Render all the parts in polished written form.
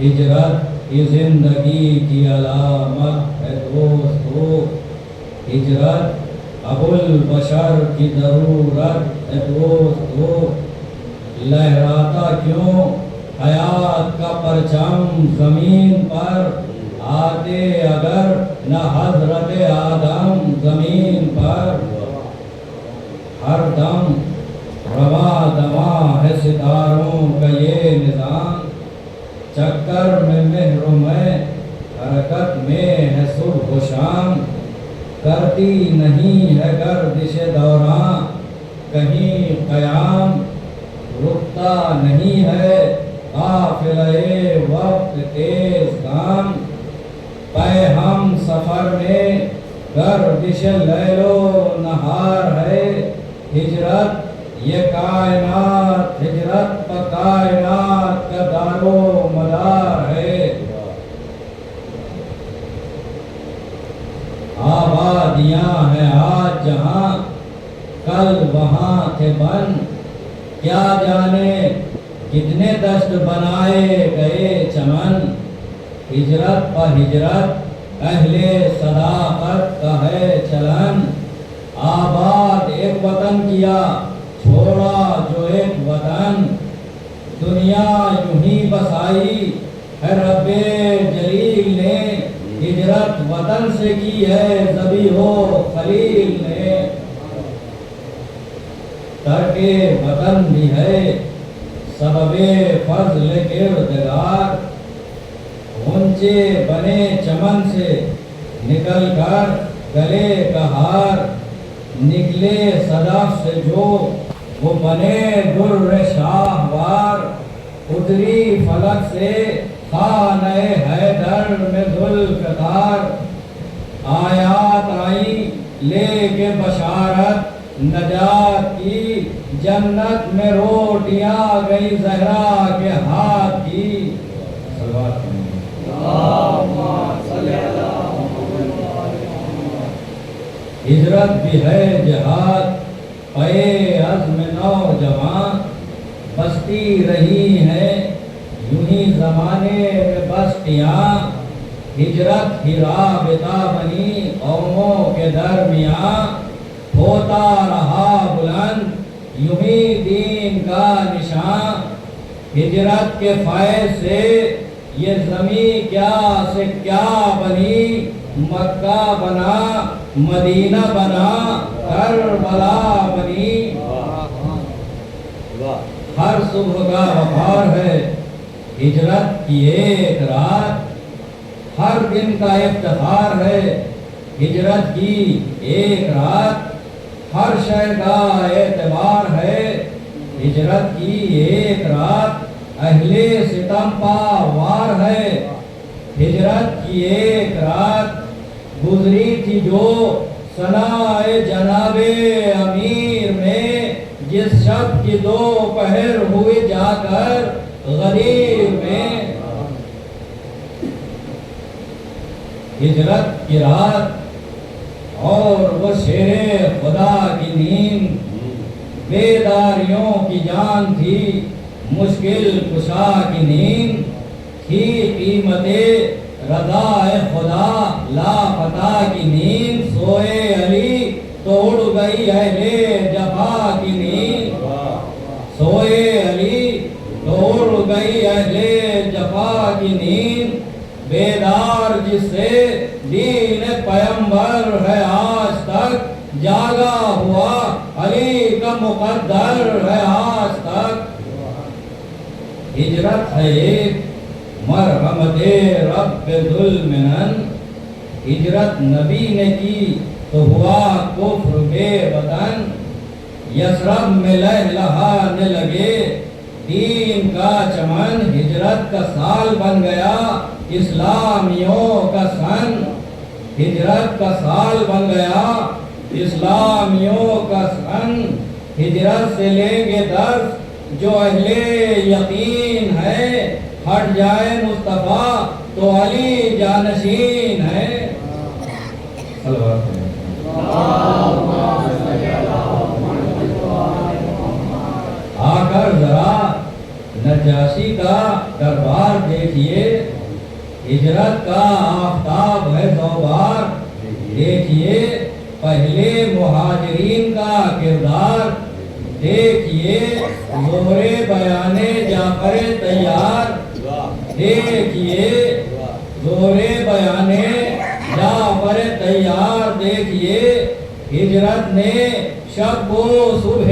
ہجرت کی زندگی کی علامت ہے دوستو، ہجرت ابو البشر کی ضرورت ہے دوستو، لہراتا کیوں حیات کا پرچم زمین پر، آتے اگر نہ حضرت آدم زمین پر، ہر دم رواں دواں ہے ستاروں کا یہ نظام، چکر میں مہر میں حرکت میں ہے صبح و شام، کرتی نہیں ہے گردش دوراں کہیں قیام، رکتا نہیں ہے قافلہ وقت تیز گام، پے ہم سفر میں گردش لیل و نہار ہے، ہجرت یہ کائنات، ہجرت پہ کائنات کا دار و مدار ہے، آبادیاں ہیں آج جہاں کل وہاں تھے بن، کیا جانے کتنے دشت بنائے گئے چمن، ہجرت پہ ہجرت اہل صداقت کا ہے چلن، آباد ایک وطن کیا چھوڑا جو ایک وطن، دنیا یوں ہی بسائی ہے رب جلیل نے، ہجرت وطن سے کی ہے ذبیح و خلیل نے، ترک وطن بھی ہے سبب فضل کردگار، غنچے بنے چمن سے نکل کر گلے کا ہار، نکلے صدف سے جو وہ بنے در شاہوار، اتری فلک سے خانہ حیدر میں ذوالفقار، آیات آئی لے کے بشارت نجات کی، جنت میں روٹیاں گئی زہرا کے ہاتھ کی، ہجرت بھی ہے جہاد پے عزم نوجوان، بستی رہی ہے یوں ہی زمانے میں بستیاں، ہجرت ہی رابطہ بنی قوموں کے درمیان، ہوتا رہا بلند یوں ہی دین کا نشان، ہجرت کے فیض سے یہ زمین کیا سے کیا بنی، مکہ بنا مدینہ بنا کربلا بنی، ہر صبح کا وقار ہے ہجرت کی ایک رات، ہر دن کا افتخار ہے ہجرت کی ایک رات، ہر شے کا اعتبار ہے ہجرت کی ایک رات، اہل ستم پاوار ہے ہجرت کی ایک رات، گزری تھی جو ثنائے جناب امیر میں، جس شب کی دوپہر ہوئی جا کر غدیر میں، ہجرت کی رات اور وہ شیر خدا کی نیند، بیداریوں کی جان تھی مشکل کشا کی نیند، تھی قیمت رضا خدا لاپتہ کی نیند، سوئے علی تو اڑ گئی اہل جفا کی نیند، سوئے علی تو اڑ گئی اہل جفا کی نیند، بیدار جس سے دین پیمبر ہے آج تک، جاگا ہوا علی کا مقدر ہے آج تک، ہجرت ہے ایک مرحمت رب ذوالمنن، ہجرت نبی نے کی تو ہوا کفر بے وطن، یثرب میں لہلہانے لگے دین کا چمن، ہجرت کا سال بن گیا اسلامیوں کا سن، ہجرت کا سال بن گیا اسلامیوں کا سن، ہجرت سے لیں گے درس جو اہل یقین ہے، ہٹ جائے مصطفیٰ تو علی جانشین ہے، آ کر ذرا نجاشی فحاشی کا دربار دیکھیے، ہجرت کا آفتاب ہے دوبار، دیکھیے پہلے مہاجرین کا کردار، دیکھیے زور بیان جعفر تیار، دیکھیے زور بیان جعفر تیار، دیکھیے ہجرت نے شب کو صبح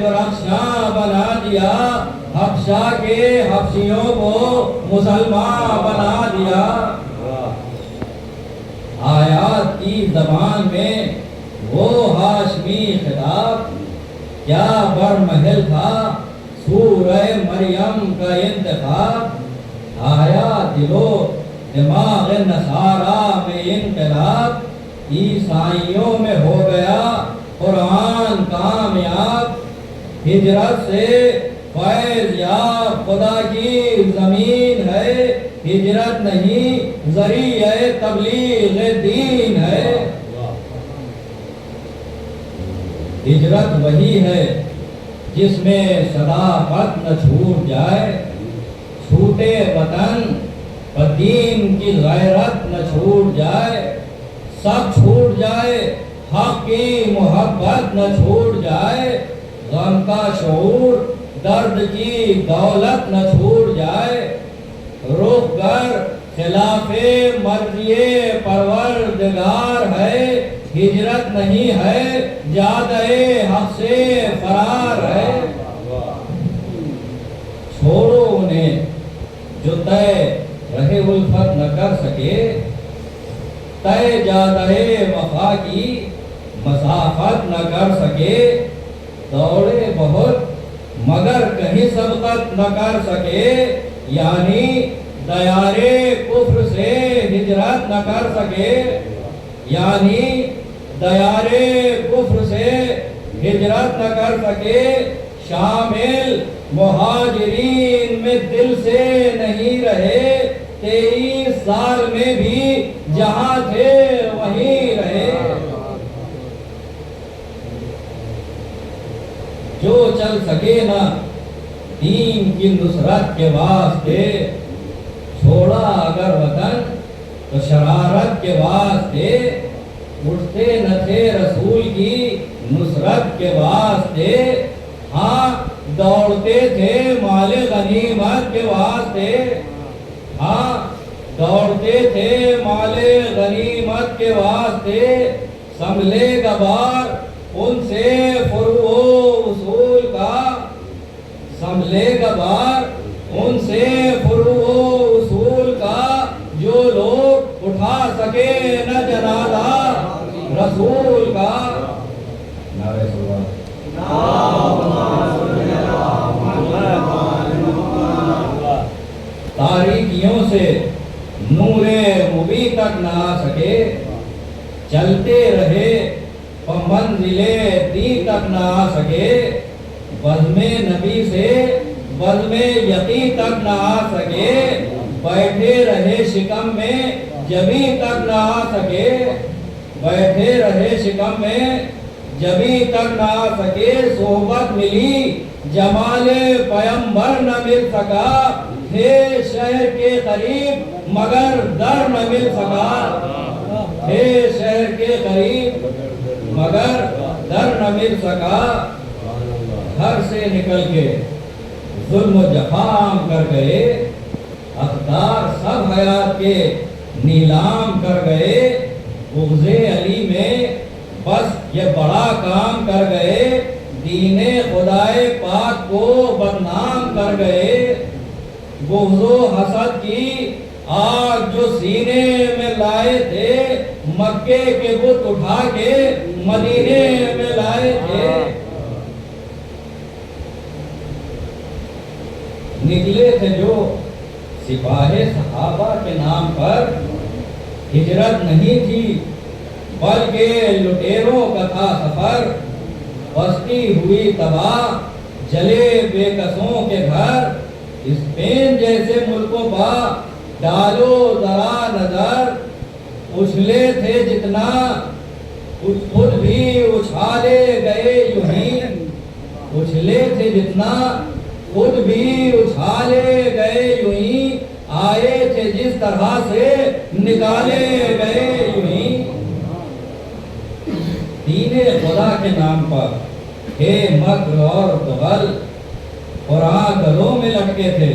درخشاں بنا دیا، حبشہ کے حبشیوں کو مسلمان بنا دیا۔ آیات کی زبان میں وہ ہاشمی خطاب کیا برمحل تھا سورہ مریم کا انتخاب، آیا دل و دماغ نصارا میں انقلاب، عیسائیوں میں ہو گیا قرآن کامیاب، ہجرت سے فیض یاب خدا کی زمین ہے، ہجرت نہیں ذریعہ تبلیغ دین ہے۔ ہجرت وہی ہے جس میں صداقت نہ چھوٹ جائے، چھوٹے وطن و دین کی غیرت نہ چھوٹ جائے، سب چھوٹ جائے حق کی محبت نہ چھوٹ جائے، غم کا شعور درد کی دولت نہ چھوٹ جائے، رخ گر خلاف مرضی پروردگار ہے، ہجرت نہیں ہے جادہ حق سے فرار ہے۔ چھوڑو انہیں جو طے رہے الفت نہ کر سکے، طے جادہ وفا کی مسافت نہ کر سکے، دوڑے بہت مگر کہیں سبقت نہ کر سکے، یعنی دیار کفر سے ہجرت نہ کر سکے، یعنی دیار کفر سے ہجرت نہ کر سکے، شامل مہاجرین میں دل سے نہیں رہے، 23 سال میں بھی جہاں تھے وہیں رہے۔ جو چل سکے نہ دین کی نصرت کے واسطے، چھوڑا اگر وطن تو شرارت کے واسطے، اٹھتے نہ تھے رسول کی نصرت کے واسطے، ہاں دوڑتے تھے مال غنیمت کے واسطے، ہاں دوڑتے تھے مال غنیمت کے واسطے، سنبھلے گا بار ان سے فروع اصول کا، سنبھلے گا بار ان سے فروع اصول کا، جو لوگ اٹھا سکے نہ جنازہ رسول کا۔ نعرہ سلوات۔ تاریکیوں سے نور مبی تک نہ آ سکے، چلتے رہے منزل دی تک نہ آ سکے، بزم نبی سے بزم یقی تک نہ آ سکے، بیٹھے رہے شکم میں جبی تک نہ آ سکے، بیٹھے رہے شکم میں جبی تک نہ آ سکے، صحبت ملی جمال پیمبر نہ مل سکا، تھے شہر کے قریب مگر در نہ مل سکا، تھے شہر کے قریب مگر در نہ مل سکا، گھر سے نکل کے ظلم و جفام کر گئے، اقدار سب حیات کے نیلام کر گئے، بغض علی میں بس یہ بڑا کام کر گئے، دین خدائے پاک کو بدنام کر گئے، بغض و حسد کی آگ جو سینے میں لائے تھے، مکے کے بت اٹھا کے مدینے میں لائے تھے، نکلے تھے جو سپاہ صحابہ کے نام پر، ہجرت نہیں تھی بلکہ لٹیروں کا تھا سفر، بستی ہوئی تباہ جلے بے کسوں کے گھر، اسپین جیسے ملکوں پر ڈالو ذرا نظر، اچھلے تھے جتنا خود بھی اچھالے گئے یوں ہی، اچھلے تھے جتنا خود بھی اچھالے گئے یوں ہی، آئے تھے جس طرح سے نکالے گئے یوں ہی۔ دین خدا کے نام پر تھے مکر اور بغل، قرآن گھروں میں لٹکے تھے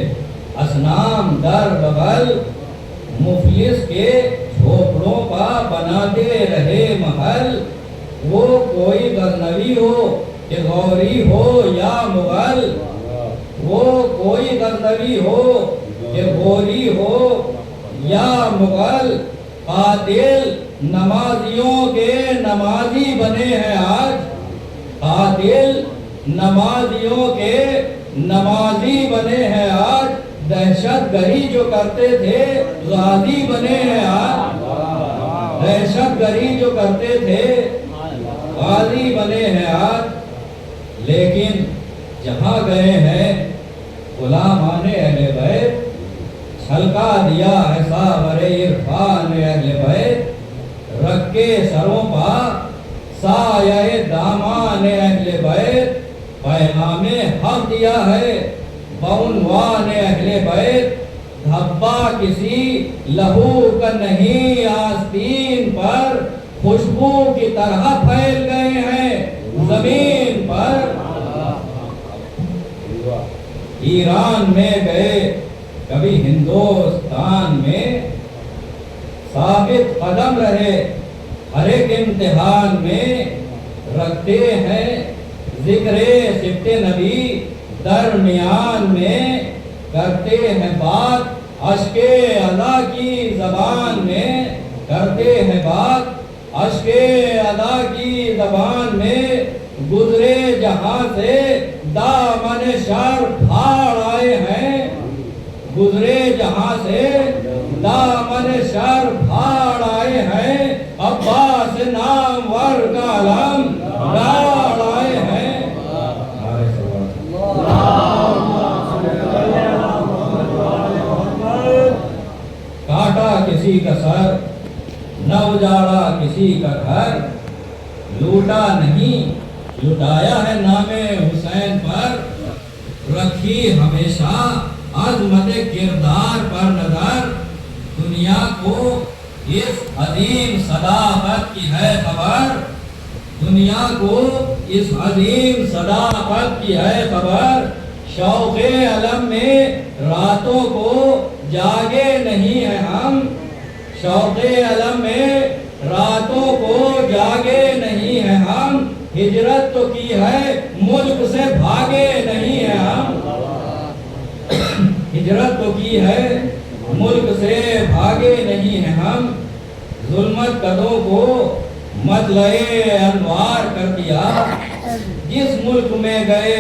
اصنام در بغل، مفلس کے جھوپڑوں پر بناتے رہے محل، وہ کوئی غزنوی ہو کہ غوری ہو یا مغل، وہ کوئی غزنوی ہو کہ غوری ہو یا مغل، قاتل نمازیوں کے نمازی بنے ہیں آج، قاتل نمازیوں کے نمازی بنے ہیں آج، دہشت گری جو کرتے تھے غازی بنے ہیں آج، دہشت گری جو کرتے تھے غازی بنے ہیں آج۔ لیکن جہاں گئے ہیں غلامان اہل بیت، چھلکا دیا ہے صابر عرفان اہل بیت، رکھ کے سروں پا سایہ دامان اہل بیت، پیغام حق دیا ہے بعنوان اہل بیت، دھبا کسی لہو کا نہیں آستین پر، خوشبو کی طرح پھیل گئے ہیں زمین پر۔ ایران میں گئے کبھی ہندوستان میں، ثابت قدم رہے ہر ایک امتحان میں، رکھتے ہیں ذکر صفت نبی درمیان میں، کرتے ہیں بات اشک ادا کی زبان میں، کرتے ہیں بات اشک ادا کی زبان میں، گزرے جہاں سے دامن شر پھاڑ آئے ہیں، گزرے جہاں سے دامن شر پھاڑ آئے ہیں، عباس نامور کا علم گاڑ آئے ہیں۔ کاٹا کسی کا سر، نہ اجاڑا کسی کا گھر، لوٹا نہیں لٹایا ہے نام حسین پر، رکھی ہمیشہ عظمت کردار پر نظر، دنیا کو اس عظیم صداقت کی ہے خبر، دنیا کو اس عظیم صداقت کی ہے خبر، شوق علم میں راتوں کو جاگے نہیں ہیں ہم، شوق علم میں راتوں کو جاگے نہیں ہیں ہم، ہجرت تو کی ہے ملک سے بھاگے نہیں ہیں ہم، ہجرت تو کی ہے ملک سے بھاگے نہیں ہیں ہم، ظلمت قدوں کو مطلع انوار کر دیا، جس ملک میں گئے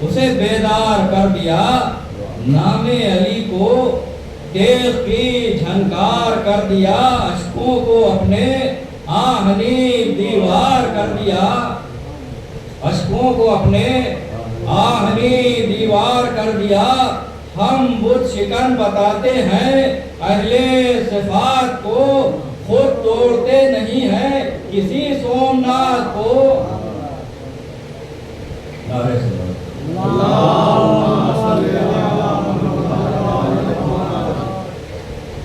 اسے بیدار کر دیا، نام علی کو تیغ کی جھنکار کر دیا، اشکوں کو اپنے آہنی دیوار کر دیا، اشکوں کو اپنے آہنی دیوار کر دیا، ہم بت شکن بتاتے ہیں اہل صفات کو، خود توڑتے نہیں ہیں کسی سومنات کو۔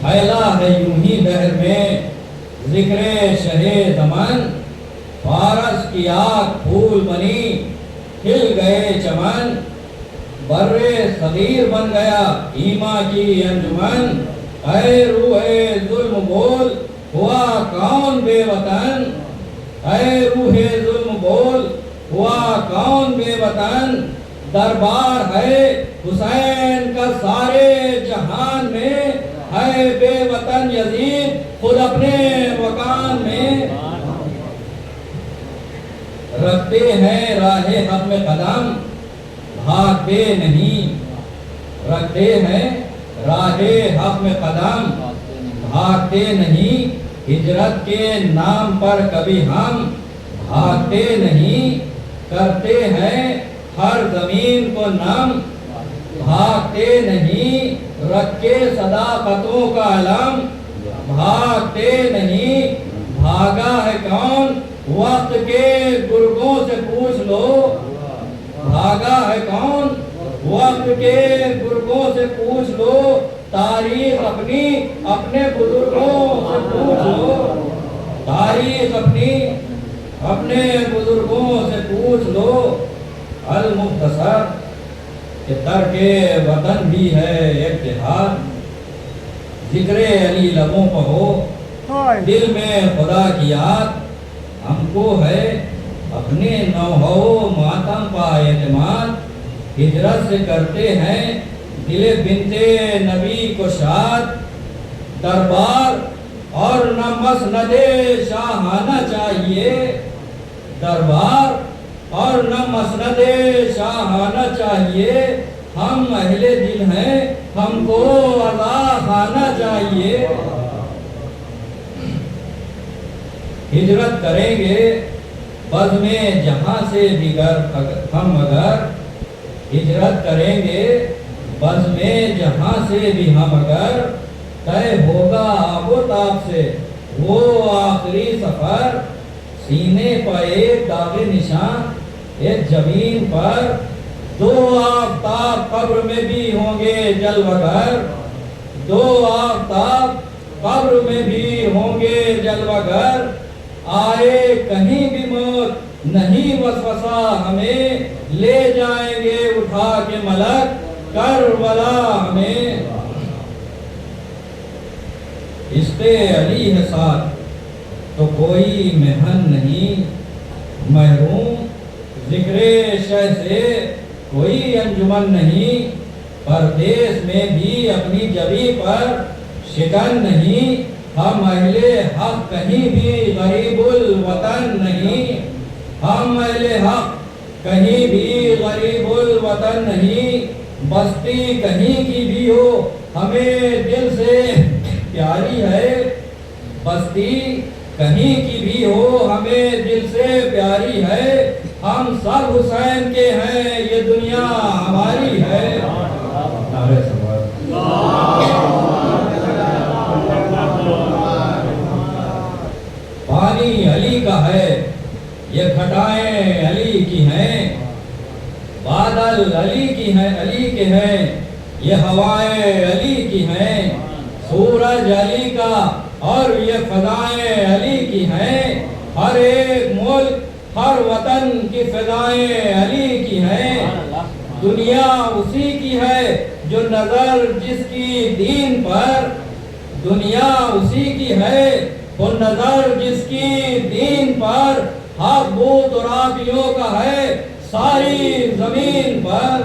پھیلا ہے یوں ہی بحر میں ذکر شہ زمن، فارس کی آگ پھول بنی کھل گئے چمن، بر صغیر بن گیا ایما کی انجمن، اے روح ظلم بول ہوا کون بے وطن، اے روح ظلم بول ہوا کون بے وطن، دربار ہے حسین کا سارے جہان میں، ہے بے وطن یزید خود اپنے مکان میں، رکھتے ہیں راہ حق میں قدم بھاگتے نہیں، رکھتے ہیں راہ حق میں قدم بھاگتے نہیں، ہجرت کے نام پر کبھی ہم بھاگتے نہیں، کرتے ہیں ہر زمین کو نم بھاگتے نہیں، رکھ کے صداقتوں کا علم بھاگتے نہیں، بھاگا ہے کون وقت کے گرگوں سے پوچھ لو، بھاگا ہے کون وقت کے بزرگوں سے پوچھ لو، تاریخ اپنی اپنے بزرگوں سے پوچھ لو، تاریخ اپنی اپنے بزرگوں سے پوچھ لو۔ المختصر کہ ترک وطن بھی ہے ایک جہاد، ذکر علی لبوں پر ہو دل میں خدا کی یاد، ہم کو ہے اپنے نوحو ماتم پا اعتماد، ہجرت سے کرتے ہیں دل بنتے نبی کو شاد، دربار اور نہ مسند شاہانہ چاہیے، دربار اور نہ مسند شاہانہ چاہیے، ہم اہل دل ہیں ہم کو عطا خانہ چاہیے۔ ہجرت کریں گے بزم جہاں سے دیگر ہم اگر، ہجرت کریں گے بزم جہاں سے بھی ہم اگر، طے ہوگا آب و تاب سے وہ آخری سفر، سینے پر ایک داغ نشان ایک زمین پر، دو آفتاب قبر میں بھی ہوں گے جلوگر، دو آفتاب قبر میں بھی ہوں گے جلوگر، آئے کہیں بھی موت نہیں وسوسہ ہمیں، لے جائیں گے اٹھا کے ملک کربلا ہمیں۔ عشق علی ہے ساتھ تو کوئی محن نہیں، محروم ذکر شہ سے کوئی انجمن نہیں، پردیس میں بھی اپنی جبی پر شکن نہیں، ہم اہل حق کہیں بھی غریب الوطن نہیں، ہم اہل حق کہیں بھی غریب الوطن نہیں، بستی کہیں کی بھی ہو ہمیں دل سے پیاری ہے، بستی کہیں کی بھی ہو ہمیں دل سے پیاری ہے، ہم سب حسین کے ہیں یہ دنیا ہماری ہے۔ پانی علی کا ہے یہ گھٹائیں علی کی ہیں، بادل علی کی ہیں علی کے ہیں یہ ہوائیں علی کی ہیں، سورج علی کا اور یہ فضائیں علی کی ہیں، ہر ایک ملک ہر وطن کی فضائیں علی کی ہیں، دنیا اسی کی ہے جو نظر جس کی دین پر، دنیا اسی کی ہے وہ نظر جس کی دین پر، حق بو ترابیوں کا ہے ساری زمین پر۔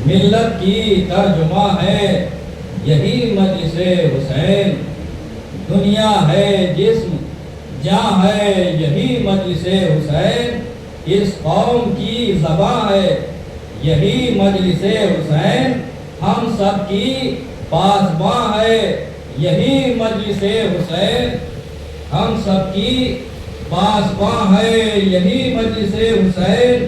ملت کی ترجمہ ہے یہی مجلس حسین، دنیا ہے جسم جاں ہے یہی مجلس حسین، اس قوم کی زباں ہے یہی مجلس حسین، ہم سب کی پاسباں ہے یہی مجلس حسین، ہم سب کی پاسباں ہے یہی مجلس حسین،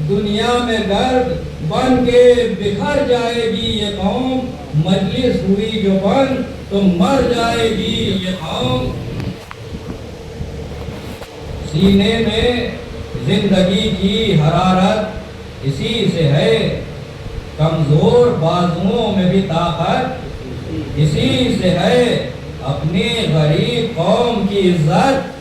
دنیا میں گرد بن کے بکھر جائے گی یہ قوم، مجلس ہوئی جو بن تو مر جائے گی یہ قوم۔ سینے میں زندگی کی حرارت اسی سے ہے، کمزور بازوؤں میں بھی طاقت اسی سے ہے، اپنی غریب قوم کی عزت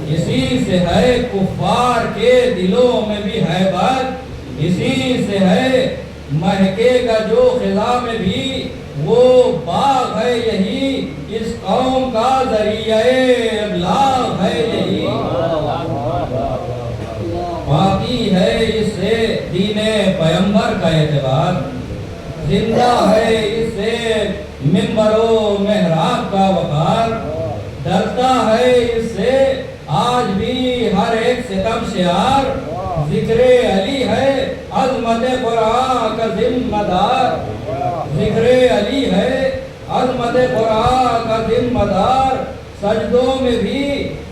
اسی سے ہے، کفار کے دلوں میں بھی ہیبت اسی سے ہے، مہکے گا جو خلا میں بھی وہ باغ ہے یہی، اس قوم کا ذریعہ ابلاغ ہے یہی، باقی ہے اس سے دین پیغمبر کا اعتبار، زندہ ہے اس سے منبر و محراب کا وقار، ڈرتا ہے اس سے آج بھی ہر ایک ستم شعار، ذکر علی ہے عظمت قرآن کا ذمہ دار، ذکر علی ہے عظمت قرآن کا ذمہ دار، سجدوں میں بھی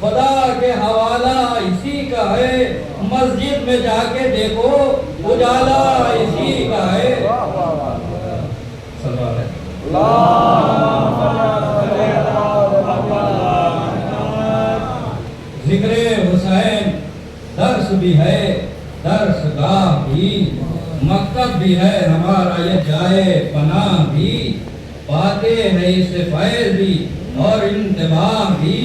خدا کے حوالہ اسی کا ہے، مسجد میں جا کے دیکھو اجالا اسی کا ہے۔ ذکر حسین درس بھی ہے درس گاہ بھی، مکتب بھی ہے ہمارا یہ جائے پناہ بھی، پاتے ہیں اس سے فیض بھی اور انتباہ بھی،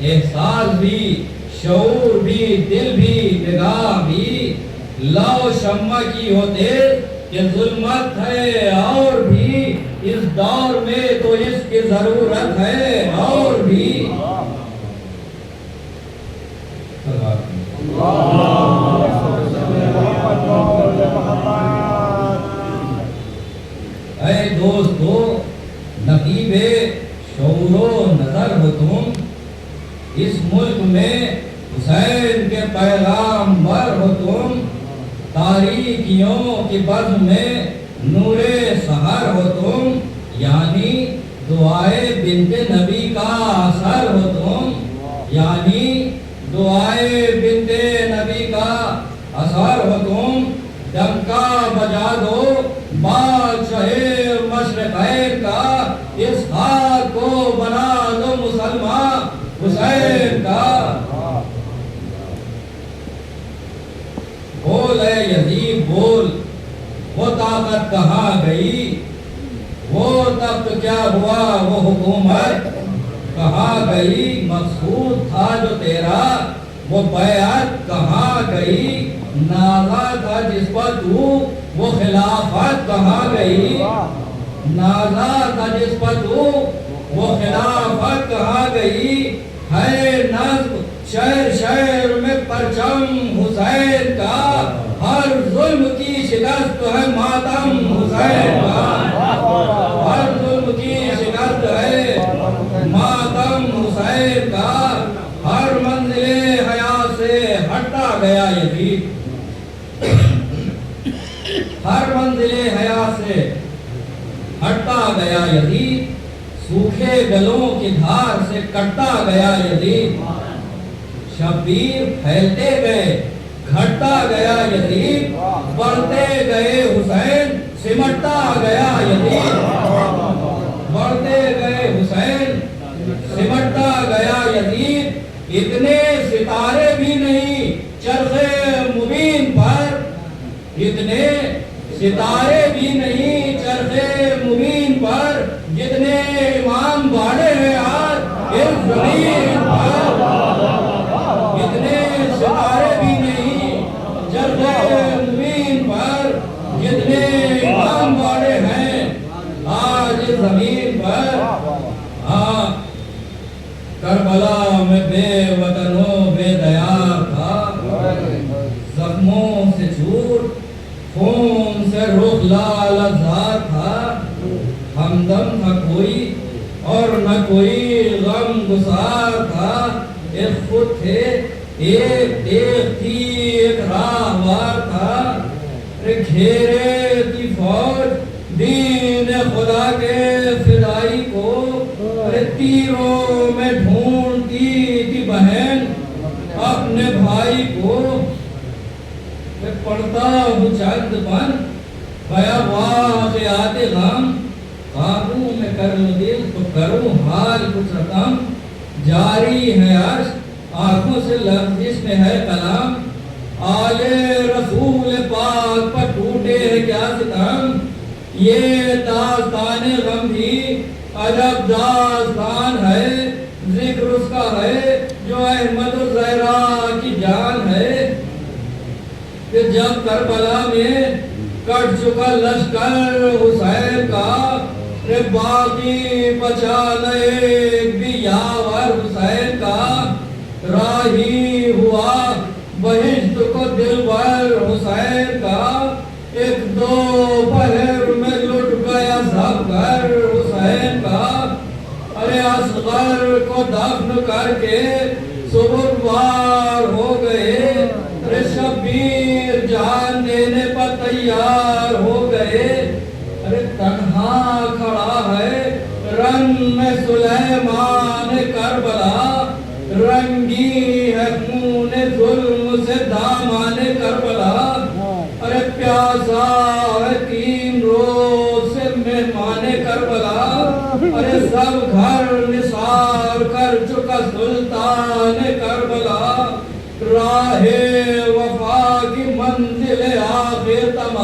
احساس بھی، شعور بھی، دل بھی، نگاہ بھی، لو شمع کی ہوتے کہ ظلمت ہے اور بھی، اس دور میں تو اس کی ضرورت ہے اور بھی۔ اے دوستو، نقیب شعور و نظر ہو تم، اس ملک میں حسین کے پیغام بر ہو تم، تاریکیوں کی بزم میں نور سحر ہو تم، یعنی دعائے بنت نبی کا اثر ہو تم، یعنی دعائے بنت نبی کا اثر ہو تم، ڈنکا بجا دو بادشاہ مشرقین کا، اس ہاتھ کو بنا دو مسلمان حسین کا۔ بول اے یزید بول، وہ طاقت کہاں گئی، وہ تخت کیا ہوا، وہ حکومت کہاں گئی، مقصود تھا جو تیرا وہ بیعت کہاں گئی، نازا تھا جس پر تو وہ خلافت کہاں گئی، نازا تھا جس پر تو وہ خلافت کہاں گئی، ہے نظم شہر شہر میں پرچم حسین کا، ہر ظلم کی شکست ہے ماتم حسین کا، ہر ظلم کی شکست ہے ماتم حسین کا، ہر منزل حیات سے ہٹتا گیا یزید، ہر منزل حیات سے ہٹتا گیا یزید، سوکھے گلوں کی دھار سے کٹتا گیا یزید، شبیر پھیلتے گئے گھٹتا گیا یزید، بڑھتے گئے حسین سمٹتا گیا یزید، بڑھتے گئے حسین سمٹتا گیا یزید، اتنے ستارے بھی نہیں چرخ مبین پر، اتنے ستارے بھی نہیں چرخ مبین پر، جتنے امام باڑے ہیں آج اس زمین پر، اتنے ستارے بھی نہیں چرخ مبین پر، جتنے امام باڑے ہیں آج اس زمین پر۔ ہاں، کربلا میں بے وطنوں بے دیار تھا، زخموں سے چھوٹ خون سے رخ لال ازار تھا، ہمدم تھا کوئی اور نہ کوئی غم گسار تھا، ایک خود تھے ایک تھی ایک راہوار تھا، گھیرے تھی فوج دین خدا کے فدائی کو، تیروں میں ڈھونڈتی تھی بہن اپنے بھائی کو، پڑھتا ہوں چند بن واقعات غم، قابو میں کر لوں دل تو کروں حال کچھ رقم، جاری ہے عرش آنکھوں سے لفظ میں ہے کلام، آل رسول پاک پر ٹوٹے ہے کیا ستم، یہ داستان غم بھی عجب داستان ہے، ذکر اس کا ہے جو احمد الزہرا کی جان ہے، کہ جب کربلا میں کٹ چکا لشکر حسین کا، باقی بچا ایک بھی یاور حسین کا، راہی ہوا بہشت کو دل بر حسین کا، ایک دو پہر میں لٹ گیا سب گھر حسین کا، ارے اصغر کو دفن کر کے سبکبار ہو گئے، ارے شبیر جان دینے پر تیار ہو گئے، ارے تنہا کھڑا ہے رن میں سلیمان کربلا، رنگی ہے خون ظلم سے دامان کربلا، ارے پیاسا ہے 3 روز سے مہمان کربلا، ارے سب گھر نثار کر چکا سلطان کربلا، راہ